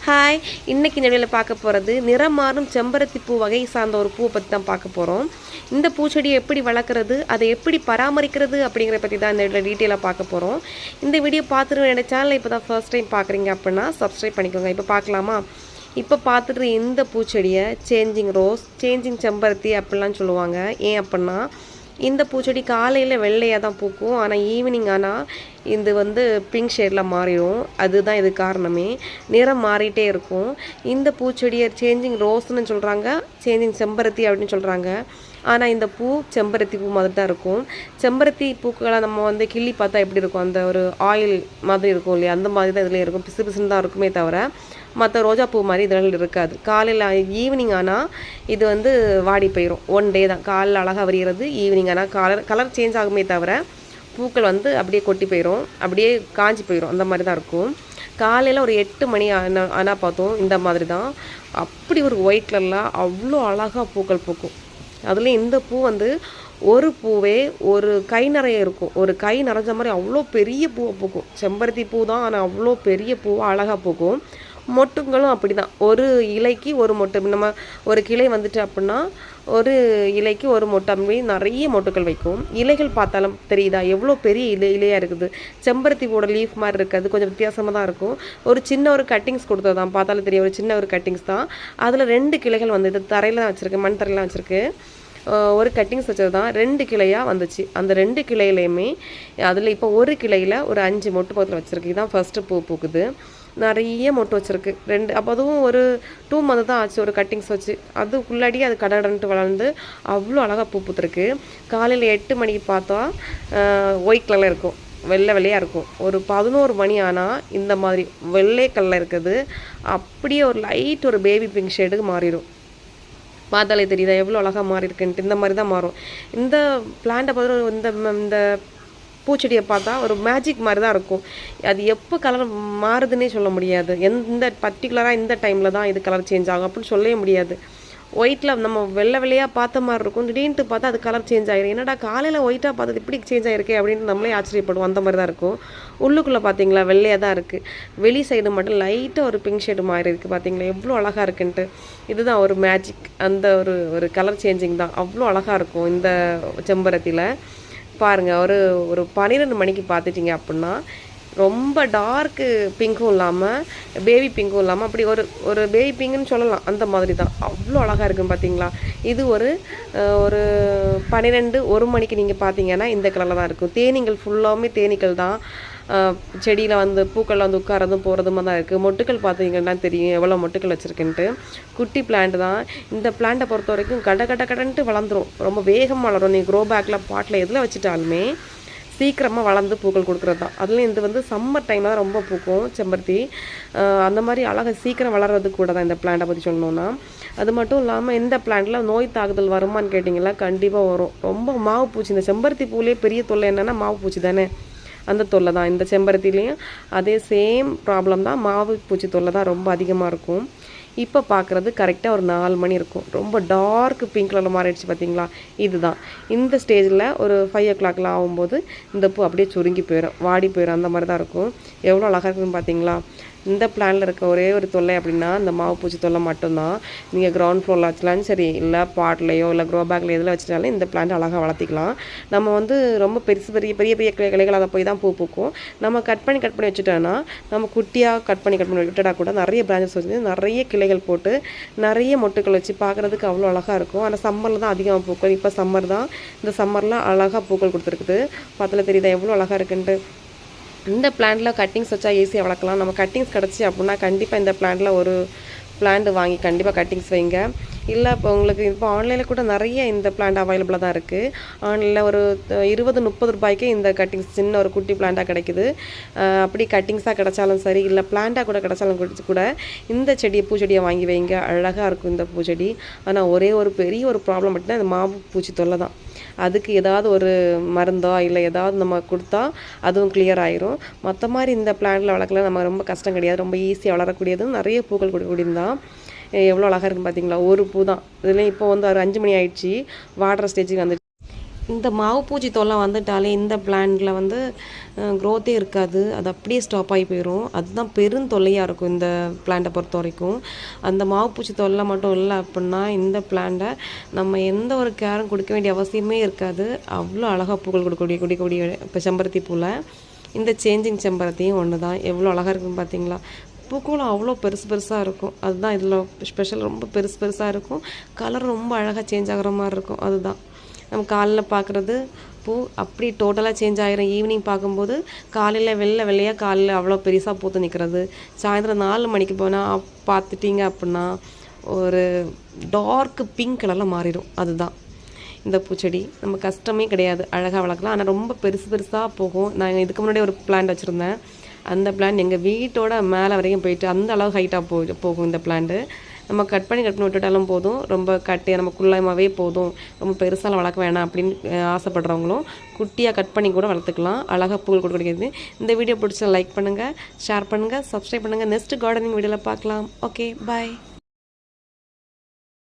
Hi, இன்றைக்கி இந்த வீடியோவில் பார்க்க போகிறது நிறம் மாறும் செம்பருத்தி பூ வகை சார்ந்த ஒரு பூவை பற்றி தான் பார்க்க போகிறோம். இந்த பூச்செடியை எப்படி வளர்க்குறது, அதை எப்படி பராமரிக்கிறது அப்படிங்கிற பற்றி தான் இந்த வீடியோவில் டீட்டெயிலாக பார்க்க போகிறோம். இந்த வீடியோ பார்த்துட்டு என்னோட சேனலை இப்போ தான் ஃபர்ஸ்ட் டைம் பார்க்குறீங்க அப்படின்னா சப்ஸ்கிரைப் பண்ணிக்கோங்க. இப்போ பார்க்கலாமா? இப்போ பார்த்துட்டு இந்த பூச்செடியை சேஞ்சிங் ரோஸ், சேஞ்சிங் செம்பருத்தி அப்படிலாம் சொல்லுவாங்க. ஏன் அப்படின்னா இந்த பூச்செடி காலையில் வெள்ளையாக தான் பூக்கும், ஆனால் ஈவினிங் ஆனால் இது பிங்க் ஷேடில் மாறிடும். அதுதான் இது காரணமே. நிறம் மாறிட்டே இருக்கும். இந்த பூச்செடியை சேஞ்சிங் ரோஸ்ன்னு சொல்கிறாங்க, சேஞ்சிங் செம்பருத்தி அப்படின்னு சொல்கிறாங்க. ஆனால் இந்த பூ செம்பருத்தி பூ மாதிரி தான் இருக்கும். செம்பருத்தி பூக்களை நம்ம கிள்ளி பார்த்தா எப்படி இருக்கும், அந்த ஒரு ஆயில் மாதிரி இருக்கும் இல்லையா, அந்த மாதிரி தான் இதில் இருக்கும். பிசு பிசுன்னு தான் இருக்குமே தவிர மற்ற ரோஜா பூ மாதிரி இதில் இருக்காது. காலையில் ஈவினிங் ஆனால் இது வாடி போயிடும். ஒன் டே தான், காலையில் அழகாக வரிகிறது, ஈவினிங் ஆனால் கலர் சேஞ்ச் ஆகுமே தவிர பூக்கள் அப்படியே கொட்டி போயிடும், அப்படியே காஞ்சி போயிடும். அந்த மாதிரி தான் இருக்கும். காலையில் ஒரு 8 மணி ஆனால் பார்த்தோம் இந்த மாதிரி தான். அப்படி ஒரு ஒயிட் கலரில் அவ்வளோ அழகாக பூக்கள் பூக்கும். அதுலேயும் இந்த பூ ஒரு பூவே ஒரு கை நிறைய இருக்கும். ஒரு கை நிறைஞ்ச மாதிரி அவ்வளோ பெரிய பூவை பூக்கும். செம்பருத்தி பூ தான், ஆனால் அவ்வளோ பெரிய பூவாக அழகாக பூக்கும். மொட்டுங்களும் அப்படி தான், ஒரு இலைக்கு ஒரு மொட்டு. நம்ம ஒரு கிளை அப்படின்னா ஒரு இலைக்கு ஒரு மொட்டு, அப்படி நிறைய மொட்டுக்கள் வைக்கும். இலைகள் பார்த்தாலும் தெரியுதா எவ்வளோ பெரிய இலையாக இருக்குது. செம்பருத்தி பூவோட லீஃப் மாதிரி இருக்காது, கொஞ்சம் வித்தியாசமாக தான் இருக்கும். ஒரு சின்ன ஒரு கட்டிங்ஸ் கொடுத்தது தான், பார்த்தாலும் தெரியும், ஒரு சின்ன ஒரு கட்டிங்ஸ் தான். அதில் 2 கிளைகள் இது தரையில் தான் வச்சுருக்கு, மண் தரையில் வச்சுருக்கு. ஒரு கட்டிங்ஸ் வச்சது தான் 2 கிளையாக வந்துச்சு. அந்த 2 கிளையிலையுமே அதில் இப்போ ஒரு கிளையில் ஒரு 5 மொட்டு பக்கத்தில் வச்சுருக்கு. இதுதான் ஃபஸ்ட்டு பூ பூக்குது. நிறைய மொட்டு வச்சுருக்கு 2. அப்போ அதுவும் ஒரு 2 மந்த் தான் ஆச்சு ஒரு கட்டிங்ஸ் வச்சு. அதுக்குள்ளாடி அது கடன்ட்டு வளர்ந்து அவ்வளோ அழகாக பூ பூத்துருக்கு. காலையில் 8 மணிக்கு பார்த்தா ஒயிட் கலரில் இருக்கும், வெள்ளையாக இருக்கும். ஒரு 11 மணி ஆனால் இந்த மாதிரி வெள்ளை கலரில் இருக்குது. அப்படியே ஒரு லைட் ஒரு பேபி பிங்க் ஷேடுக்கு மாறிடும். பார்த்தாலே தெரியுதா எவ்வளோ அழகாக மாறி இருக்குன்ட்டு. இந்த மாதிரி தான் மாறும். இந்த பிளான்ட்டை பார்த்து இந்த பூச்செடியை பார்த்தா ஒரு மேஜிக் மாதிரி தான் இருக்கும். அது எப்போ கலர் மாறுதுன்னே சொல்ல முடியாது. எந்த பர்டிகுலராக இந்த டைமில் தான் இது கலர் சேஞ்ச் ஆகும் அப்படின்னு சொல்லவே முடியாது. ஒயிட்டில் நம்ம வெள்ளையாக பார்த்த மாதிரி இருக்கும், திடீர்னு பார்த்தா அது கலர் சேஞ்ச் ஆகிடும். என்னடா காலையில் ஒயிட்டாக பார்த்தது இப்படி சேஞ்ச் ஆகிருக்கே அப்படின்னு நம்மளே ஆச்சரியப்படுவோம். அந்த மாதிரி தான் இருக்கும். உள்ளுக்குள்ளே பார்த்தீங்களா வெள்ளையாக தான் இருக்குது. வெளி சைடு மட்டும் லைட்டாக ஒரு பிங்க் ஷேடு மாதிரி இருக்குது. பார்த்தீங்களா எவ்வளோ அழகாக இருக்குன்ட்டு. இதுதான் ஒரு மேஜிக், அந்த ஒரு கலர் சேஞ்சிங் தான். அவ்வளோ அழகாக இருக்கும் இந்த செம்பருத்தியில். பாருங்கள், ஒரு 12 மணிக்கு பார்த்துட்டிங்க அப்படின்னா ரொம்ப டார்க்கு பிங்க்கும் இல்லாமல் பேபி பிங்க்கும் இல்லாமல் அப்படி ஒரு பேபி பிங்க்குன்னு சொல்லலாம். அந்த மாதிரி தான் அவ்வளோ அழகாக இருக்குன்னு பார்த்தீங்களா. இது ஒரு 1 மணிக்கு நீங்கள் பார்த்தீங்கன்னா இந்த கலரில் தான் இருக்கும். தேனீகள் ஃபுல்லாகவுமே தேனீக்கள் தான். செடியில் பூக்களில் உட்காரதும் போகிறதுமா தான் இருக்குது. மொட்டுக்கள் பார்த்தீங்கன்னா தெரியும் எவ்வளோ மொட்டுக்கள் வச்சுருக்குன்ட்டு. குட்டி பிளான்ட் தான். இந்த பிளான்ட்டை பொறுத்த வரைக்கும் கடன்ட்டு வளர்ந்துடும், ரொம்ப வேகமாக வளரும். நீங்கள் க்ரோ பேக்கில் பாட்டில் எதில் வச்சுட்டாலுமே சீக்கிரமாக வளர்ந்து பூக்கள் கொடுக்குறது தான். அதுலேயும் இது சம்மர் டைமில் தான் ரொம்ப பூக்கும் செம்பருத்தி. அந்த மாதிரி அழகாக சீக்கிரம் வளர்கிறது கூட தான் இந்த பிளான்ட்டை பற்றி சொல்லணுன்னா. அது மட்டும் இல்லாமல் இந்த பிளான்ட்டில் நோய் தாக்குதல் வருமானு கேட்டிங்களா, கண்டிப்பாக வரும். ரொம்ப மாவு பூச்சி, இந்த செம்பருத்தி பூலேயே பெரிய தொல்லை என்னென்னா மாவு பூச்சி தானே, அந்த தொல்லை தான். இந்த செம்பருத்திலையும் அதே சேம் ப்ராப்ளம் தான், மாவு பூச்சி தொல்லை தான் ரொம்ப அதிகமாக இருக்கும். இப்போ பார்க்குறது கரெக்டாக ஒரு 4 மணி இருக்கும். ரொம்ப டார்க் பிங்க் கலரில் மாறிடுச்சு பார்த்தீங்களா. இதுதான் இந்த ஸ்டேஜில் ஒரு 5 o'clock ஆகும்போது இந்த பூ அப்படியே சுருங்கி போயிடும், வாடி போயிடும். அந்த மாதிரி தான் இருக்கும். எவ்வளோ அழகாக இருக்குதுன்னு பார்த்தீங்களா. இந்த பிளானில் இருக்க ஒரே ஒரு தொல்லை அப்படின்னா இந்த மாவு பூச்சி தொல்லை மட்டும்தான். நீங்கள் கிரவுண்ட் ஃப்ளோரில் வச்சுலாலும் சரி, இல்லை பாட்லேயோ இல்லை க்ரோ பேக்கில் எதில் வச்சுட்டாலும் இந்த பிளான்ட் அழகாக வளர்த்திக்கலாம். நம்ம ரொம்ப பெரிய பெரிய கிளைகள் அதை போய் தான் பூ பூக்கும். நம்ம கட் பண்ணி வச்சுட்டோன்னா, நம்ம குட்டியாக கட் பண்ணி விட்டுட்டா கூட நிறைய பிரான்ச்சஸ் வச்சு நிறைய கிளைகள் போட்டு நிறைய மொட்டுக்கள் வச்சு பார்க்குறதுக்கு அவ்வளோ அழகாக இருக்கும். ஆனால் சம்மரில் தான் அதிகமாக பூக்கள். இப்போ சம்மர் தான், இந்த சம்மரில் அழகாக பூக்கள் கொடுத்துருக்குது. பார்த்தால தெரியுதா எவ்வளோ அழகாக இருக்குன்ட்டு. இந்த பிளான்ட்டில் கட்டிங்ஸ் வச்சா ஈஸியாக வளர்க்கலாம். நம்ம கட்டிங்ஸ் கிடச்சி அப்படின்னா கண்டிப்பாக இந்த பிளான்ட்டில் ஒரு பிளான்ட் வாங்கி கண்டிப்பாக கட்டிங்ஸ் வைங்க. இல்லை இப்போ உங்களுக்கு இப்போ ஆன்லைனில் கூட நிறைய இந்த பிளான்ட் அவைலபிளாக தான் இருக்குது. ஆன்லைனில் ஒரு 20-30 ரூபாய்க்கு இந்த கட்டிங்ஸ் சின்ன ஒரு குட்டி பிளான்ட்டாக கிடைக்குது. அப்படி கட்டிங்ஸாக கிடச்சாலும் சரி, இல்லை பிளான்ட்டாக கூட கிடச்சாலும் கூட இந்த பூச்செடியை வாங்கி வைங்க. அழகாக இருக்கும் இந்த பூச்செடி. ஆனால் ஒரே ஒரு பெரிய ஒரு ப்ராப்ளம் மட்டும்தான் இந்த மாவு பூச்சி தொல்லை தான். அதுக்கு ஏதாவது ஒரு மருந்தோ இல்லை ஏதாவது நம்ம கொடுத்தா அதுவும் கிளியர் ஆயிரும். மற்ற மாதிரி இந்த பிளான்ட்டில் வளர்க்கலாம் நம்ம ரொம்ப கஷ்டம் கிடையாது, ரொம்ப ஈஸியாக வளரக்கூடியது. நிறைய பூக்கள் கொடுக்கக்கூடியது தான். எவ்வளோ அழகாக இருக்குன்னு பார்த்தீங்களா. ஒரு பூ தான். இதுலேயும் இப்போ ஒரு 5 மணி ஆயிடுச்சு, வாடுற ஸ்டேஜுக்கு வந்துடுச்சு. இந்த மாவு பூச்சி தொல்லை வந்துட்டாலே இந்த பிளான்ட்டில் வந்து க்ரோத்தே இருக்காது, அது அப்படியே ஸ்டாப் ஆகி போயிடும். அதுதான் பெருந்தொல்லையாக இருக்கும் இந்த பிளான்ட்டை பொறுத்த வரைக்கும். அந்த மாவு பூச்சி தொல்லை மட்டும் இல்லை அப்படின்னா இந்த பிளான்ட்டை நம்ம எந்த ஒரு கேரும் கொடுக்க வேண்டிய அவசியமே இருக்காது. அவ்வளோ அழகாக பூக்கள் கொடுக்கக்கூடிய இப்போ செம்பருத்தி பூவில் இந்த சேஞ்சிங் செம்பருத்தியும் ஒன்று தான். எவ்வளோ அழகாக இருக்குன்னு பார்த்தீங்களா? பூக்களும் அவ்வளோ பெருசாக இருக்கும். அதுதான் இதில் ஸ்பெஷல். ரொம்ப பெருசாக இருக்கும். கலர் ரொம்ப அழகாக சேஞ்ச் ஆகிற மாதிரி இருக்கும். அதுதான் நம்ம காலைல பார்க்குறது பூ அப்படி டோட்டலாக சேஞ்ச் ஆகிரும். ஈவினிங் பார்க்கும்போது காலையில் வெள்ளையாக காலையில் அவ்வளோ பெருசாக பூத்து நிற்கிறது. சாயந்தரம் 4 மணிக்கு போனால் பார்த்துட்டிங்க அப்படின்னா ஒரு டார்க் பிங்க் கலரில் மாறிடும். அதுதான் இந்த பூச்செடி. நம்ம கஷ்டமே கிடையாது, அழகாக வளர்க்கலாம். ஆனால் ரொம்ப பெருசாக போகும். நான் இதுக்கு முன்னாடி ஒரு பிளான்ட் வச்சுருந்தேன். அந்த பிளான்ட் எங்கள் வீட்டோட மேலே வரைக்கும் போயிட்டு அந்த அளவு ஹைட்டாக போகும் இந்த பிளான்ட்டு. நம்ம கட் பண்ணி விட்டுட்டாலும் போதும். ரொம்ப நம்ம குள்ளாயமாகவே போதும், ரொம்ப பெருசாலாம் வளர்க்க வேணாம் அப்படின்னு ஆசைப்படுறவங்களும் குட்டியாக கட் பண்ணி கூட வளர்த்துக்கலாம். அழகாக பூக்கள் கொடுக்கிறது. இந்த வீடியோ பிடிச்சா லைக் பண்ணுங்கள், ஷேர் பண்ணுங்கள், சப்ஸ்கிரைப் பண்ணுங்கள். நெக்ஸ்ட் கார்டனிங் வீடியோவில் பார்க்கலாம். ஓகே, பாய்.